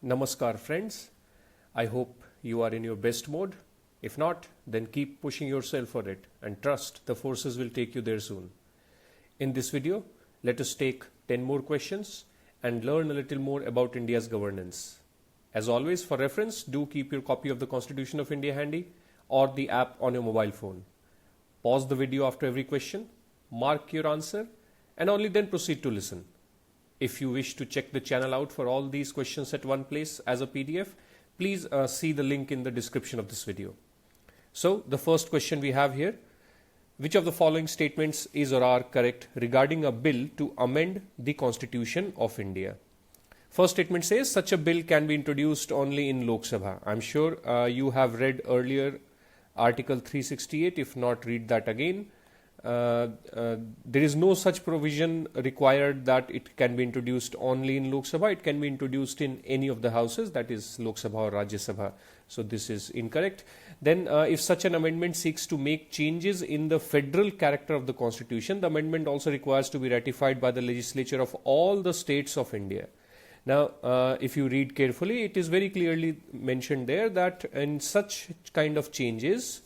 Namaskar friends, I hope you are in your best mode. If not, then keep pushing yourself for it and trust the forces will take you there soon. In this video, let us take 10 more questions and learn a little more about India's governance. As always, for reference, do keep your copy of the Constitution of India handy or the app on your mobile phone. Pause the video after every question, mark your answer and only then proceed to listen. If you wish to check the channel out for all these questions at one place as a PDF, please see the link in the description of this video. So the first question we have here, which of the following statements is or are correct regarding a bill to amend the Constitution of India? First statement says such a bill can be introduced only in Lok Sabha. I'm sure you have read earlier Article 368, if not read that again. There is no such provision required that it can be introduced only in Lok Sabha. It can be introduced in any of the houses, that is Lok Sabha or Rajya Sabha. So this is incorrect. Then if such an amendment seeks to make changes in the federal character of the Constitution, the amendment also requires to be ratified by the legislature of all the states of India. Now, if you read carefully, it is very clearly mentioned there that in such kind of changes,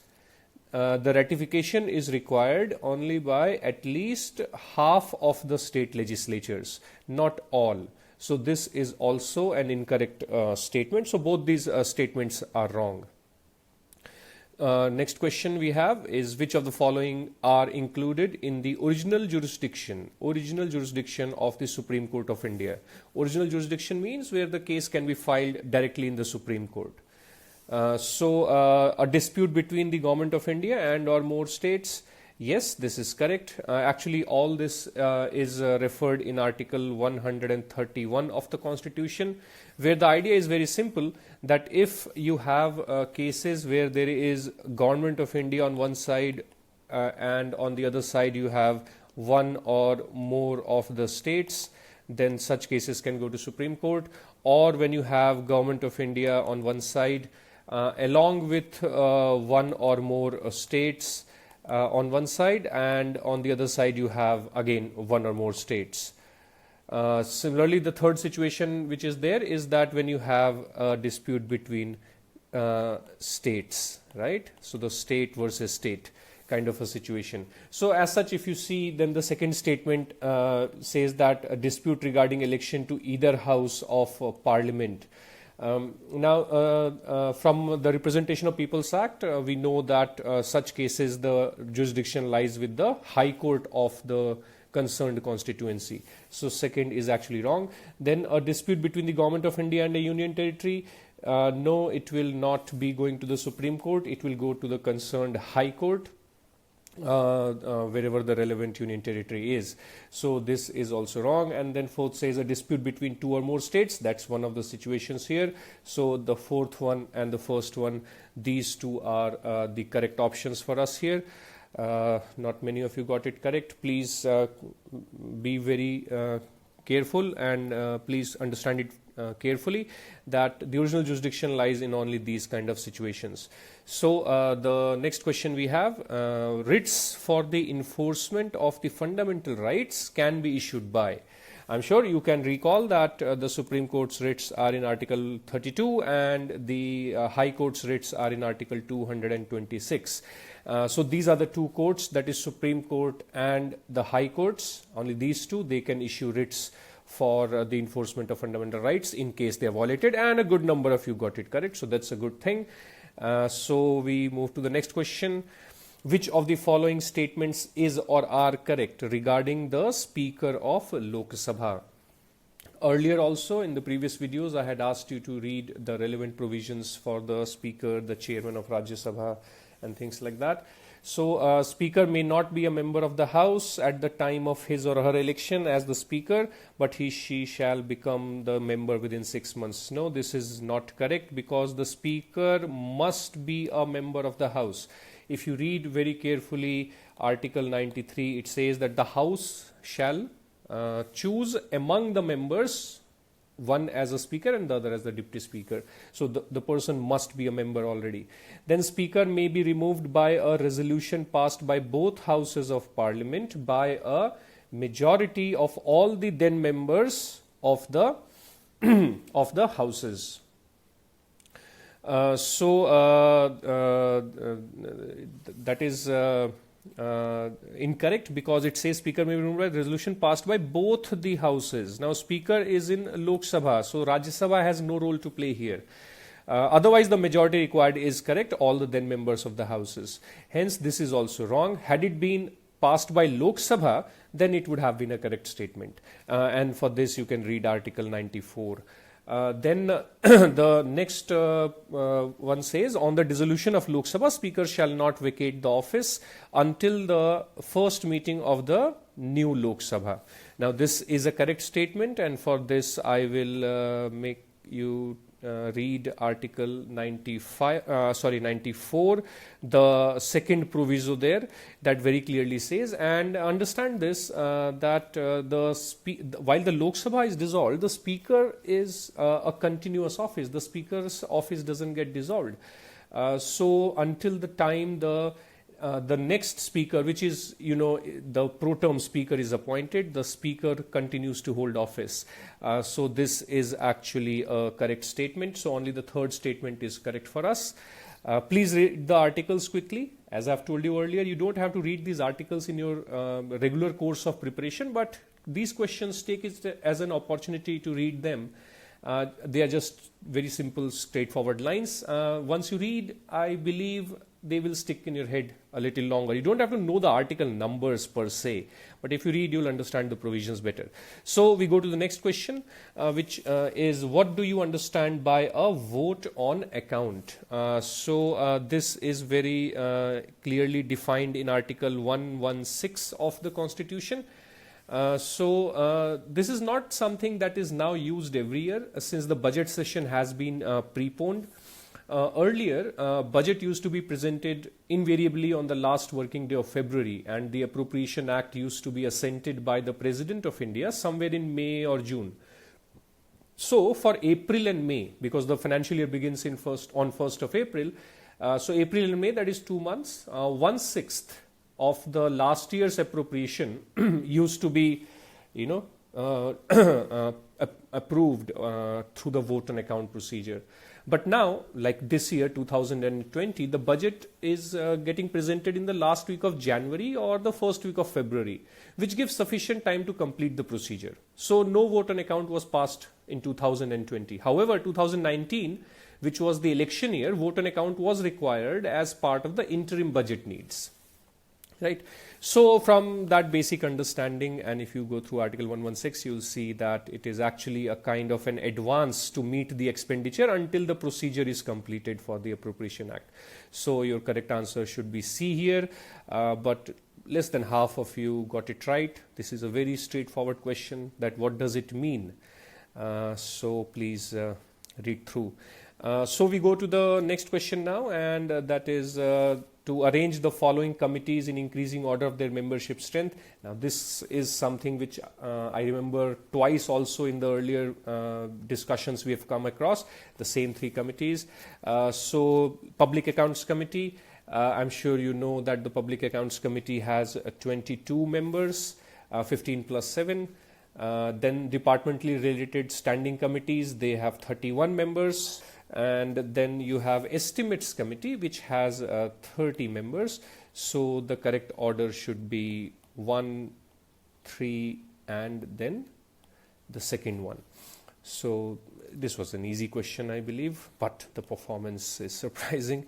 the ratification is required only by at least half of the state legislatures, not all. So this is also an incorrect statement. So both these statements are wrong. Next question we have is which of the following are included in the original jurisdiction of the Supreme Court of India. Original jurisdiction means where the case can be filed directly in the Supreme Court. A dispute between the Government of India and or more states, yes, this is correct. Actually, all this is referred in Article 131 of the Constitution, where the idea is very simple, that if you have cases where there is Government of India on one side and on the other side you have one or more of the states, then such cases can go to Supreme Court. Or when you have Government of India on one side along with one or more states on one side, and on the other side you have again one or more states. Similarly, the third situation which is there is that when you have a dispute between states, right? So the state versus state kind of a situation. So as such, if you see, then the second statement says that a dispute regarding election to either house of parliament. From the Representation of People's Act, we know that such cases the jurisdiction lies with the High Court of the concerned constituency. So second is actually wrong. Then a dispute between the Government of India and a Union Territory, no, it will not be going to the Supreme Court. It will go to the concerned High Court, wherever the relevant Union Territory is. So this is also wrong. And then fourth says a dispute between two or more states. That's one of the situations here. So the fourth one and the first one, these two are the correct options for us here. Not many of you got it correct. Please be very careful and please understand it carefully, that the original jurisdiction lies in only these kind of situations. So the next question we have, writs for the enforcement of the fundamental rights can be issued by. I'm sure you can recall that the Supreme Court's writs are in Article 32 and the High Court's writs are in Article 226. So these are the two courts, that is Supreme Court and the High Courts. Only these two, they can issue writs for the enforcement of fundamental rights in case they are violated, and a good number of you got it correct, so that's a good thing. So we move to the next question. Which of the following statements is or are correct regarding the Speaker of Lok Sabha? Earlier also in the previous videos I had asked you to read the relevant provisions for the Speaker, the Chairman of Rajya Sabha and things like that. So Speaker may not be a member of the House at the time of his or her election as the Speaker, but she shall become the member within 6 months. No, this is not correct, because the Speaker must be a member of the House. If you read very carefully Article 93, it says that the House shall choose among the members, one as a speaker and the other as the deputy speaker. So the person must be a member already. Then speaker may be removed by a resolution passed by both houses of parliament by a majority of all the then members of the of the houses. That is incorrect, because it says Speaker may be removed by resolution passed by both the houses. Now Speaker is in Lok Sabha, so Rajya Sabha has no role to play here. Otherwise the majority required is correct, all the then members of the houses. Hence this is also wrong. Had it been passed by Lok Sabha, then it would have been a correct statement. And for this you can read Article 94. Then the next one says, on the dissolution of Lok Sabha, Speaker shall not vacate the office until the first meeting of the new Lok Sabha. Now this is a correct statement, and for this I will make you read Article 94, the second proviso there, that very clearly says, and understand this, that while the Lok Sabha is dissolved, the Speaker is a continuous office. The Speaker's office doesn't get dissolved. So until the time the next Speaker, which is, the pro tem Speaker is appointed, the Speaker continues to hold office. So this is actually a correct statement. So only the third statement is correct for us. Please read the articles quickly. As I've told you earlier, you don't have to read these articles in your regular course of preparation, but these questions take it as an opportunity to read them. They are just very simple, straightforward lines. Once you read, I believe they will stick in your head a little longer. You don't have to know the article numbers per se, but if you read, you'll understand the provisions better. So we go to the next question, which is, what do you understand by a vote on account? This is very clearly defined in Article 116 of the Constitution. This is not something that is now used every year, since the budget session has been preponed. Earlier, budget used to be presented invariably on the last working day of February, and the Appropriation Act used to be assented by the President of India somewhere in May or June. So for April and May, because the financial year begins on 1st of April, so April and May, that is 2 months, 1/6 of the last year's appropriation used to be, approved through the vote on account procedure. But now, like this year, 2020, the budget is getting presented in the last week of January or the first week of February, which gives sufficient time to complete the procedure. So no vote on account was passed in 2020. However, 2019, which was the election year, vote on account was required as part of the interim budget needs. Right. So from that basic understanding, and if you go through Article 116, you'll see that it is actually a kind of an advance to meet the expenditure until the procedure is completed for the Appropriation Act. So your correct answer should be C here, but less than half of you got it right. This is a very straightforward question, that what does it mean? So please read through. So we go to the next question now, and that is to arrange the following committees in increasing order of their membership strength. Now this is something which I remember twice also in the earlier discussions we have come across, the same 3 committees. So Public Accounts Committee, I'm sure you know that the Public Accounts Committee has 22 members, 15 plus 7. Then departmentally related standing committees, they have 31 members. And then you have Estimates Committee, which has 30 members. So the correct order should be 1, 3, and then the second one. So this was an easy question, I believe, but the performance is surprising.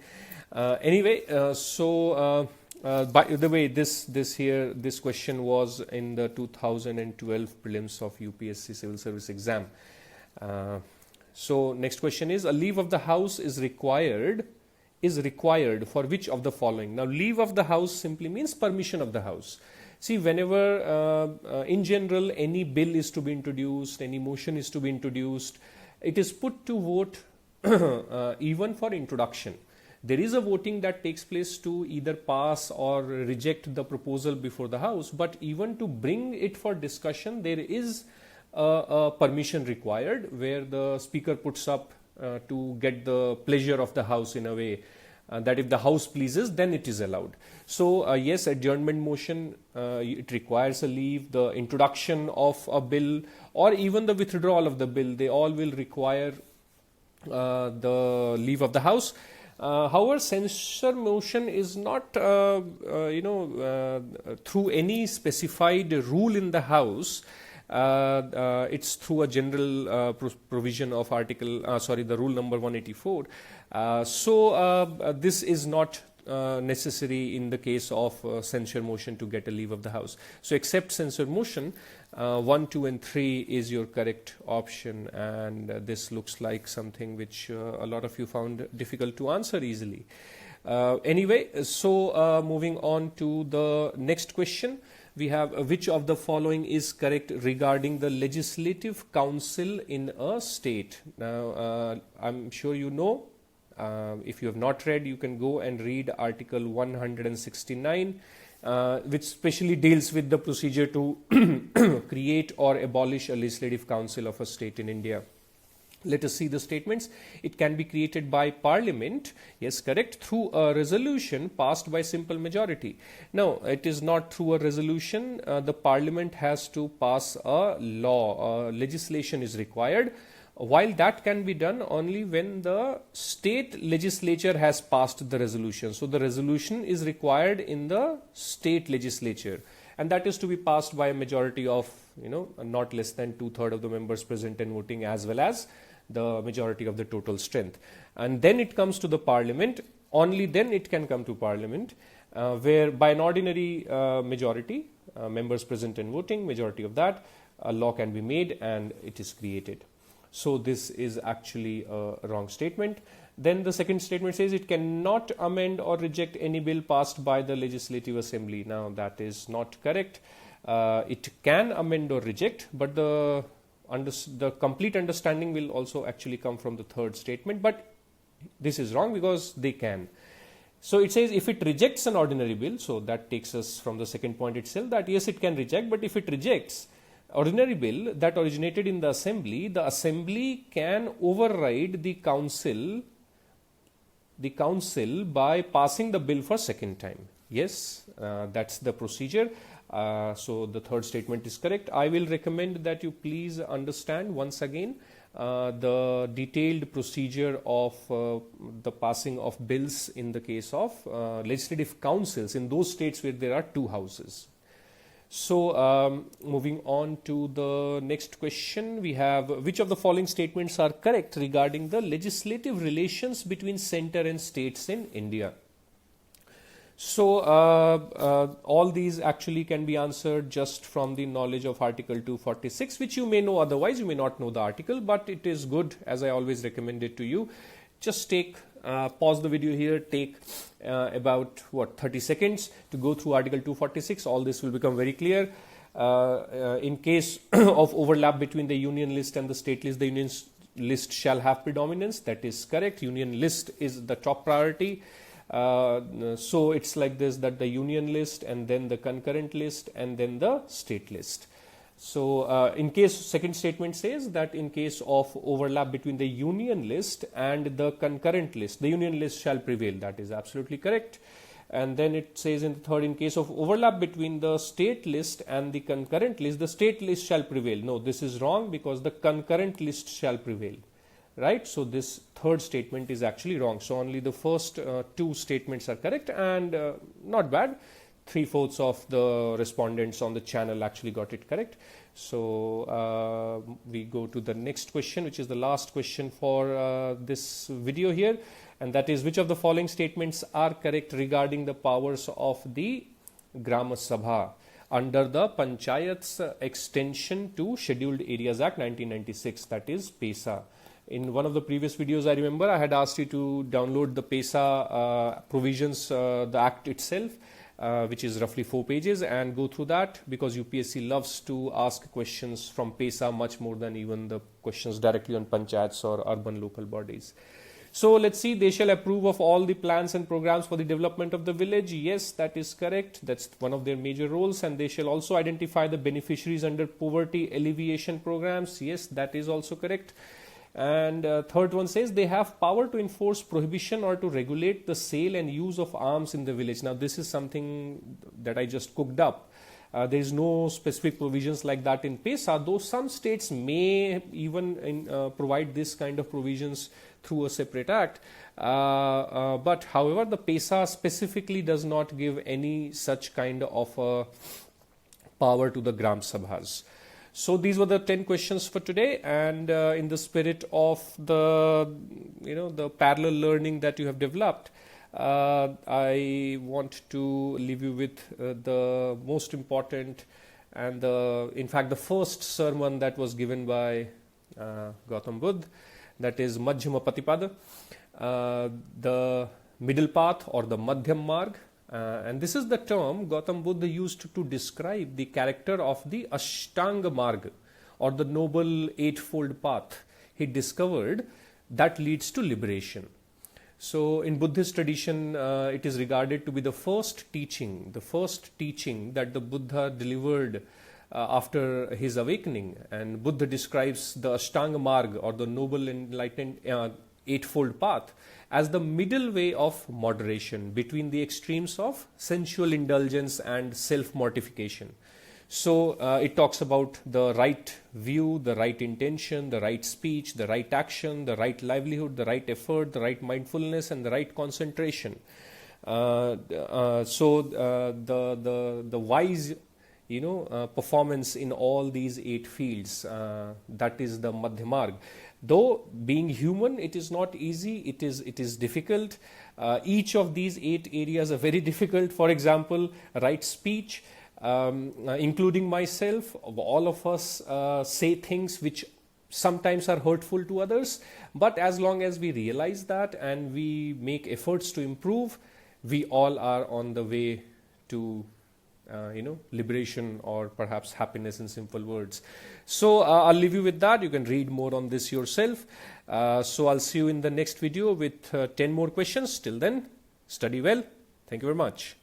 Anyway, by the way, this question was in the 2012 prelims of UPSC Civil Service exam. So next question is, a leave of the House is required for which of the following? Now leave of the House simply means permission of the House. See, whenever in general any bill is to be introduced, any motion is to be introduced, it is put to vote even for introduction. There is a voting that takes place to either pass or reject the proposal before the House, but even to bring it for discussion, there is a permission required, where the Speaker puts up to get the pleasure of the House in a way that if the House pleases, then it is allowed. So yes, adjournment motion, it requires a leave. The introduction of a bill or even the withdrawal of the bill, they all will require the leave of the House. However, censure motion is not through any specified rule in the House. It's through a general provision of the rule number 184. This is not necessary in the case of censure motion to get a leave of the House. So except censure motion, 1, 2 and 3 is your correct option, and this looks like something which a lot of you found difficult to answer easily. Anyway, so moving on to the next question. We have which of the following is correct regarding the legislative council in a state. Now, I'm sure you know. If you have not read, you can go and read Article 169, which specially deals with the procedure to create or abolish a legislative council of a state in India. Let us see the statements. It can be created by Parliament, yes, correct, through a resolution passed by simple majority. Now, it is not through a resolution. The Parliament has to pass a law. Legislation is required. While that can be done only when the state legislature has passed the resolution. So the resolution is required in the state legislature, and that is to be passed by a majority of, not less than 2/3 of the members present and voting, as well as the majority of the total strength. And then it comes to the Parliament. Only then it can come to Parliament, where by an ordinary majority, members present and voting, majority of that, a law can be made and it is created. So this is actually a wrong statement. Then the second statement says it cannot amend or reject any bill passed by the Legislative Assembly. Now that is not correct. It can amend or reject, but the complete understanding will also actually come from the third statement. But this is wrong because they can. So it says if it rejects an ordinary bill, so that takes us from the second point itself, that yes, it can reject, but if it rejects ordinary bill that originated in the assembly can override the council by passing the bill for second time. Yes, that's the procedure. So the third statement is correct. I will recommend that you please understand once again the detailed procedure of the passing of bills in the case of legislative councils in those states where there are two houses. So moving on to the next question, we have which of the following statements are correct regarding the legislative relations between center and states in India? So all these actually can be answered just from the knowledge of Article 246, which you may know otherwise. You may not know the article, but it is good, as I always recommend it to you. Just pause the video here, take about 30 seconds to go through Article 246. All this will become very clear. In case of overlap between the union list and the state list, the union list shall have predominance. That is correct. Union list is the top priority. So it's like this, that the union list and then the concurrent list and then the state list. So in case second statement says that in case of overlap between the union list and the concurrent list, the union list shall prevail. That is absolutely correct. And then it says in the third, in case of overlap between the state list and the concurrent list, the state list shall prevail. No, this is wrong because the concurrent list shall prevail. Right? So this third statement is actually wrong. So only the first two statements are correct, and not bad. 3/4 of the respondents on the channel actually got it correct. So we go to the next question, which is the last question for this video here, and that is which of the following statements are correct regarding the powers of the Gram Sabha under the Panchayat's extension to Scheduled Areas Act 1996, that is PESA. In one of the previous videos, I remember I had asked you to download the PESA provisions, the act itself, which is roughly 4 pages, and go through that, because UPSC loves to ask questions from PESA much more than even the questions directly on panchayats or urban local bodies. So let's see, they shall approve of all the plans and programs for the development of the village. Yes, that is correct. That's one of their major roles. And they shall also identify the beneficiaries under poverty alleviation programs. Yes, that is also correct. And third one says they have power to enforce prohibition or to regulate the sale and use of arms in the village. Now this is something that I just cooked up. There is no specific provisions like that in PESA, though some states may even provide this kind of provisions through a separate act. But however, the PESA specifically does not give any such kind of a power to the Gram Sabhas. So these were the 10 questions for today, and in the spirit of the the parallel learning that you have developed, I want to leave you with the most important and in fact the first sermon that was given by Gautam Buddha, that is Madhyama Patipada, the middle path or the Madhyam Marg. And this is the term Gautam Buddha used to describe the character of the Ashtanga Marg, or the Noble Eightfold Path he discovered that leads to liberation. So in Buddhist tradition, it is regarded to be the first teaching that the Buddha delivered after his awakening. And Buddha describes the Ashtanga Marg, or the Noble Enlightened Eightfold Path, as the middle way of moderation between the extremes of sensual indulgence and self-mortification. So it talks about the right view, the right intention, the right speech, the right action, the right livelihood, the right effort, the right mindfulness, and the right concentration. The wise performance in all these 8 fields, that is the Madhya Marg. Though being human, it is not easy, it is difficult. Each of these 8 areas are very difficult. For example, right speech, including myself, all of us say things which sometimes are hurtful to others, but as long as we realize that and we make efforts to improve, we all are on the way to liberation, or perhaps happiness in simple words. So I'll leave you with that. You can read more on this yourself. So I'll see you in the next video with 10 more questions. Till then, study well. Thank you very much.